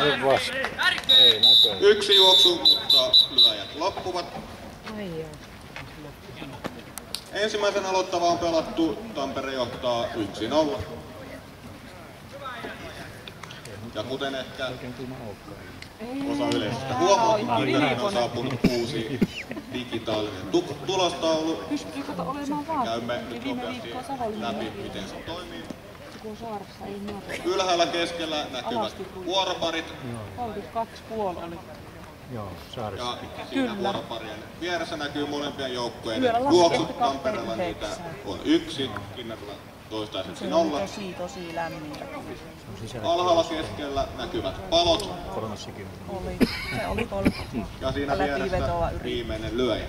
pikkusen vasta. Ei näköjään. Yksi juoksu, mutta lyöjät loppuvat. Ensimmäisen aloittava on pelattu. Tampere johtaa 1-0. Ja kuten ehkä osa yleisöstä huomaa, Tampereen on saapunut uusi digitaalinen tulostaulu. Käymme nyt nopeasti läpi, miten se toimii. Ylhäällä keskellä näkyvät vuoroparit. 32,5 oli. Joo, Saarissa. Ja siinä vuoroparien vieressä näkyy molempien joukkojen juoksut. Tampereella niitä on 1, Kinnerillä toistaiseksi 0. Tosi lämmintä. Alhaalla keskellä näkyvät palot. Oli. Se oli 30. Ja siinä vieressä viimeinen lyöjä.